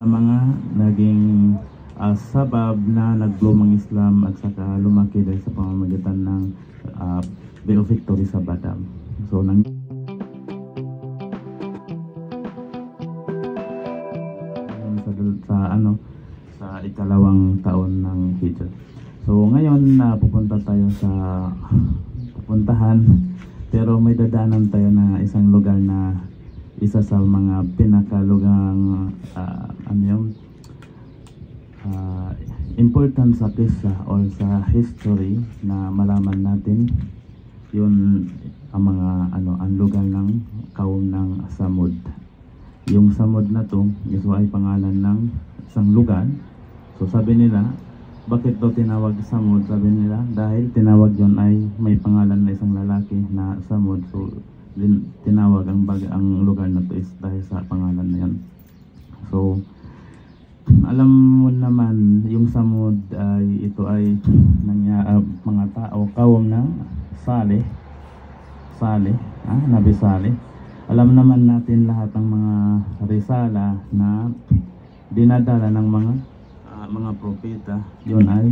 mga naging sabab na naglumang Islam at saka lumaki dahil sa pamamagitan ng Day of Victory sa Badam. So sa ikalawang taon ng Hijrah. So ngayon pupunta tayo sa pupuntahan, pero may dadaanan tayo na isang lugar na isa sa mga pinakalugang important sa kisa or sa history na malaman natin. Yun ang mga ang lugar ng kaum ng Samud. Yung Samud na to, ito ay pangalan ng isang lugar. So sabi nila, bakit daw tinawag Samud? Sabi nila, dahil tinawag yon ay may pangalan na isang lalaki na Samud. So tinawag ang lugar na to is dahil sa pangalan na yan. So alam mo naman, yung Samud ay ito ay mga tao, kaum ng Nabi Saleh. Alam naman natin lahat ng mga risala na dinadala ng mga propeta. Yun ay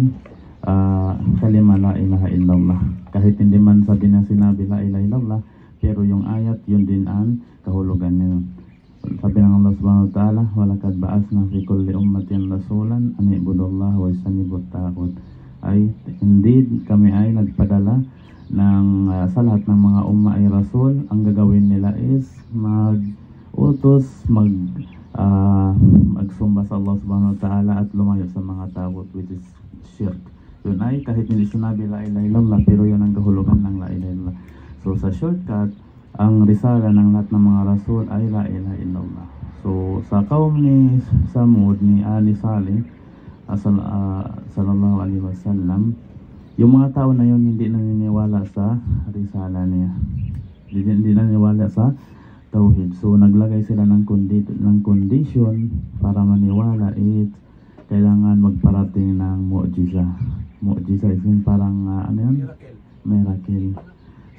kalima la ilaha illallah. Kahit hindi man sabi na sinabi la ilaha illallah, pero yung ayat yun din ang kahulugan niya. Sabi ng Allah subhanahu wa ta'ala, walakad ba'asna fi kulli ummatin rasulan an ibudullah wa istanibut taghut. Ay indeed kami ay nagpadala ng sa lahat ng mga umma ay rasul. Ang gagawin nila is mag-utos, magsumba sa Allah subhanahu wa ta'ala at lumayo sa mga taghut, which is shirk. Yun ay kahit hindi sinabi la ilaha illallah, pero yun ang kahulugan ng la ilaha illallah. So sa shortcut, ang risala ng lahat ng mga rasul ay la ilaha illallah. So sa kaum ni Samud ni Ali Saleh sallallahu alaihi wasallam, yung mga tao na yun hindi naniniwala sa risala niya, hindi naniniwala sa tauhid. So naglagay sila ng condition para maniwala, kailangan magparating ng mu'jiza. Mu'jiza is parang miracle.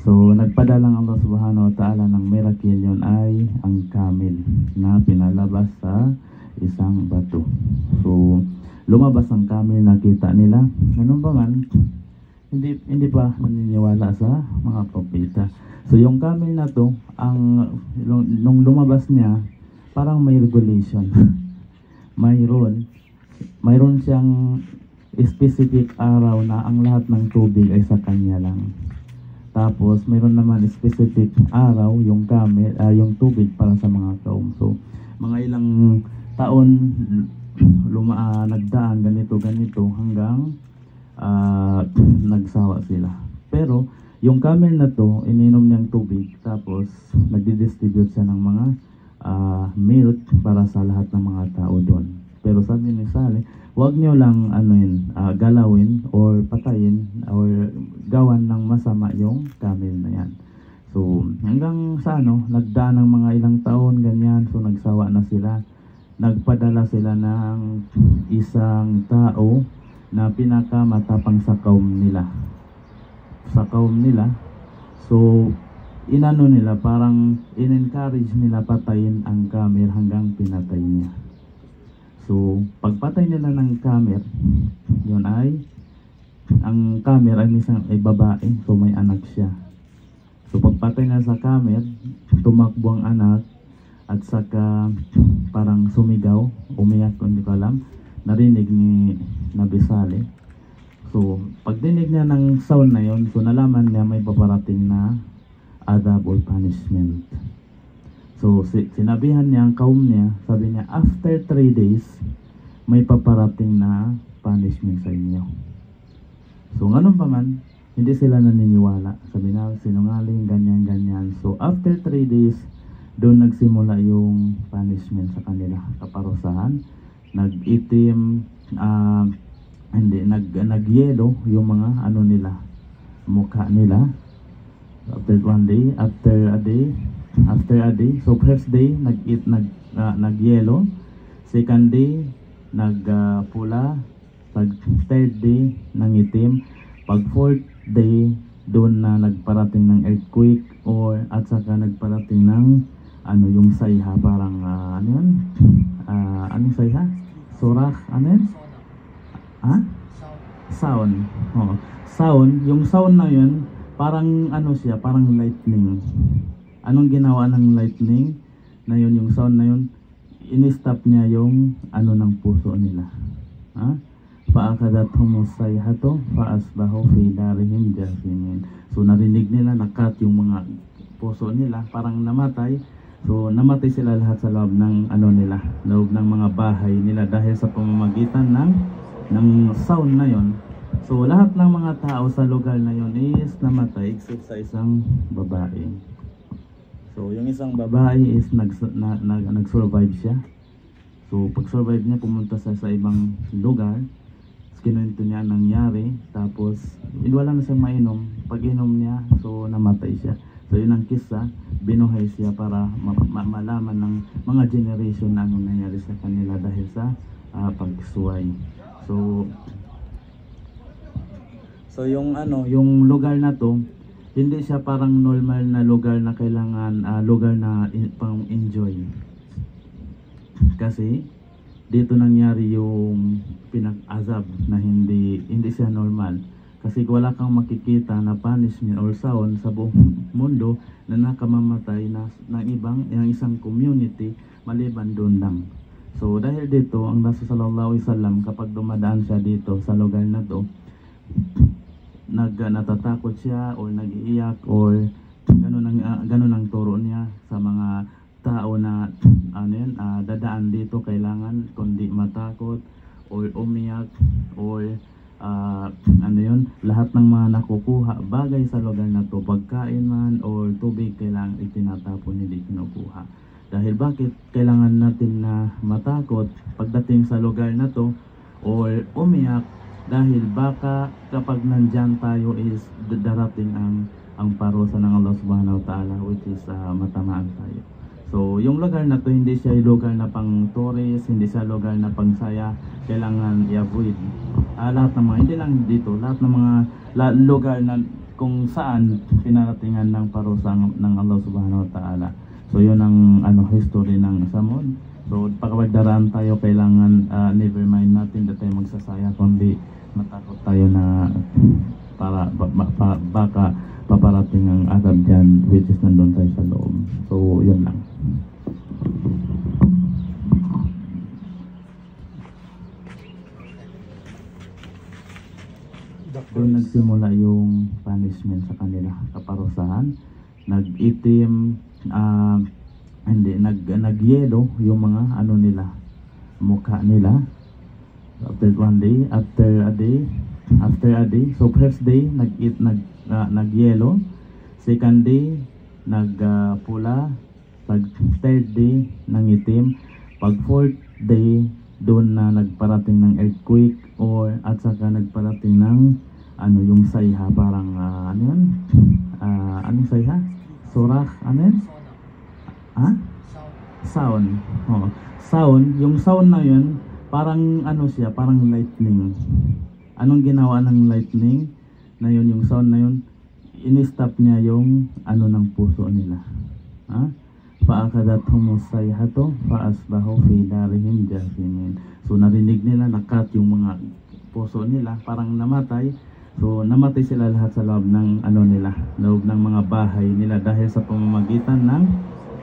So nagpadalang Allah subhanahu wa ta'ala ng miracle. Yun ay ang camel na pinalabas sa isang bato. So lumabas ang camel, nakita nila. Ganun pa man, hindi pa naniniwala sa mga propeta. So yung camel na to, nung lumabas niya, parang may regulation. mayroon siyang specific araw na ang lahat ng tubig ay sa kanya lang. Tapos mayroon naman specific araw yung camel, yung tubig para sa mga kaum. So mga ilang taon nagdaan ganito hanggang nagsawa sila. Pero yung camel na to, ininom niyang tubig, tapos nagdi-distribute siya ng mga milk para sa lahat ng mga tao doon. Pero sabi ni Saleh, wag niyo lang galawin or patayin or gawan ng masama yung camel na yan. So hanggang sa nagdaan ng mga ilang taon ganyan, so nagsawa na sila. Nagpadala sila ng isang tao na pinakamatapang sa kaum nila. So inano nila, parang in-encourage nila patayin ang camel hanggang pinatay niya. So pagpatay nila ng camel, yun ay ang camel ay minsan ay babae, so may anak siya. So pagpatay na sa camel, tumakbo ang anak at saka parang sumigaw, umiyak, hindi ko alam, narinig ni Nabi Saleh. So pagdinig niya ng sound na yon, so nalaman niya may paparating na adab or punishment. So sinabihan niya ang kaum niya, sabi niya, after 3 days may paparating na punishment sa inyo. So ganun pa man, hindi sila naniniwala. Sabi na, sinungaling, ganyan. So after 3 days, doon nagsimula yung punishment sa kanila, kaparusahan. Nag-itim, nag-yellow yung mga mukha nila. After 1 day, after a day. So first day, nag-yellow. Second day, nagpula. Pag third day, nangitim. Pag fourth day, doon na nagparating ng earthquake at saka nagparating ng yung sayha, parang anong sayha? surah, ano yun? Ha? Sound. Oo. Sound, yung sound na yun, parang ano siya, parang lightning. Anong ginawa ng lightning? Na yun, yung sound na yun, in-stop niya yung ano ng puso nila. Ha? Faakadathum sayhatu faasbahu fi darihim jathimin. So narinig nila, nakat yung mga puso nila, parang namatay. So namatay sila lahat sa loob ng ano nila, loob ng mga bahay nila dahil sa pamamagitan ng sound na yon. So lahat ng mga tao sa lugar na yon is namatay except sa isang babae. So yung isang babae is nag-survive siya. So pag-survive niya, pumunta sa ibang lugar. Kinuwento niya ang nangyari, tapos wala na siyang mainom. Pag inom niya, so namatay siya. So yun ang kisa, binuhay siya para malaman ng mga generation na anong nangyari sa kanila dahil sa pagsuway. So yung yung lugar na to, hindi siya parang normal na lugar na kailangan lugar na pang enjoy. Kasi dito nangyari yung pinag-azab na hindi siya normal. Kasi wala kang makikita na punishment or sound sa buong mundo na nakamamatay ng isang community maliban doon lang. So dahil dito, ang Rasul sallallahu alaihi wasallam kapag dumadaan siya dito sa lugar na to, natatakot siya or nag-iiyak or ganun ang turo niya sa mga tao na dadaan dito. Kailangan kundi matakot or umiyak or lahat ng mga nakukuha bagay sa lugar na to, pagkain man or tubig, kailangan itinatapon, hindi kinukuha. Dahil bakit kailangan natin na matakot pagdating sa lugar na to or umiyak? Dahil baka kapag nandyan tayo is darating ang parusa ng Allah subhanahu wa ta'ala, which is matamaan tayo. So yung lugar na to, hindi siya lugar na pang tourist, hindi siya lugar na pang saya. Kailangan i-avoid lahat ng mga, hindi lang dito, lahat ng mga lugar na kung saan pinaratingan ng parusa ng Allah subhanahu wa ta'ala. So yun ang history ng Samud. So pagkawag daraan tayo, kailangan never mind natin na tayo magsasaya, kundi matakot tayo na para baka paparating ang azab dyan, which is nandun tayo sa loob. So yun lang. Doon nagsimula yung punishment sa kanila, kaparusahan. Nag-itim, nag-yelo yung mga nila, mukha nila. After one day, after a day. So first day, nag-yelo. Second day, nagpula. Pag third day, nangitim. Pag fourth day, doon na nagparating ng earthquake at saka nagparating ng yung sayha, parang anong sayha? Surah, Ha? Sound. Oh. Sound, yung sound na yun, parang siya, parang lightning. Anong ginawa ng lightning? Na yun, yung sound na yun, in-stop niya yung ng puso nila. Ha? Faakadathum sayhatu faasbahu fi darihim jathimin. So narinig nila, nakat yung mga puso nila, parang namatay. So namatay sila lahat sa loob ng loob ng mga bahay nila dahil sa pamamagitan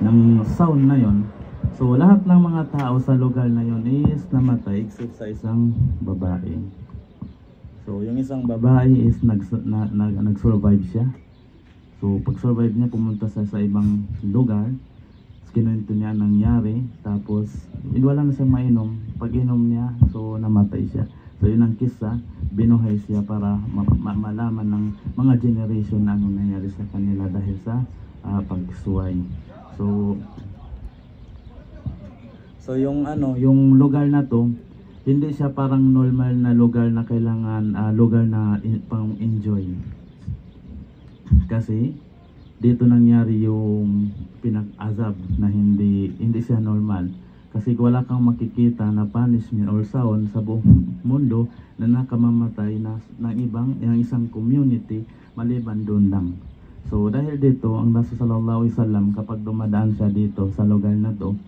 ng sound na yon. So lahat ng mga tao sa lugar na yon is namatay except sa isang babae. So yung isang babae is nag-survive siya. So pag-survive niya, pumunta sa ibang lugar. Kinuwento niya ang nangyari, tapos wala na siyang mainom. Pag inom niya, so namatay siya. So yun ang kisa, binuhay siya para malaman ng mga generation na anong nangyari sa kanila dahil sa pagsuway. So yung lugar na to, hindi siya parang normal na lugar na kailangan lugar na pang enjoy. Kasi dito nangyari yung pinag-azab na hindi siya normal. Kasi wala kang makikita na punishment or sound sa buong mundo na nakamamatay ng isang community maliban doon lang. So dahil dito, ang Rasul sallallahu alaihi wasallam kapag dumadaan siya dito sa lugar na to,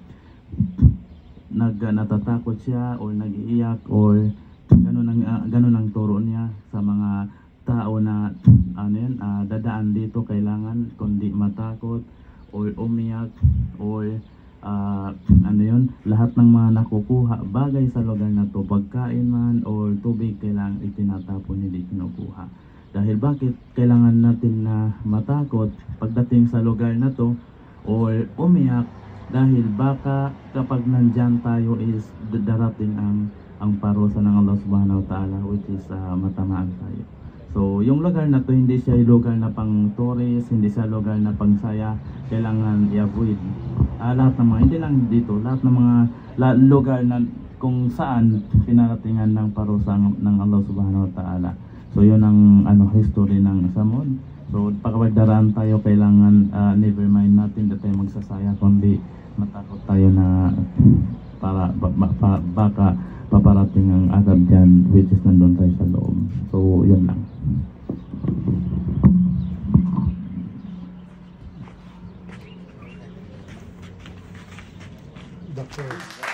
natatakot siya or nag-iiyak or ganun ang turo niya sa mga tao na dadaan dito, kailangan kundi matakot or umiyak or lahat ng mga nakukuha bagay sa lugar na to, pagkain man or tubig, kailangan itinatapon, hindi kinukuha. Dahil bakit kailangan natin na matakot pagdating sa lugar na to or umiyak? Dahil baka kapag nandyan tayo is darating ang parusa ng Allah Subhanahu wa Ta'ala, which is matamaan tayo. So yung lugar na to, hindi siya lugar na pang tourist, hindi siya lugar na pang saya, kailangan i-avoid. Lahat ng mga, hindi lang dito, lahat ng mga lugar na kung saan pinaratingan ng parusa ng Allah Subhanahu wa Ta'ala. So yun ang history ng Samud. So pagkapag daraan tayo, kailangan never mind natin na tayo magsasaya, kundi matakot tayo na baka paparating ang agad dyan, which is nandun tayo sa loob. So yun lang. Doctor.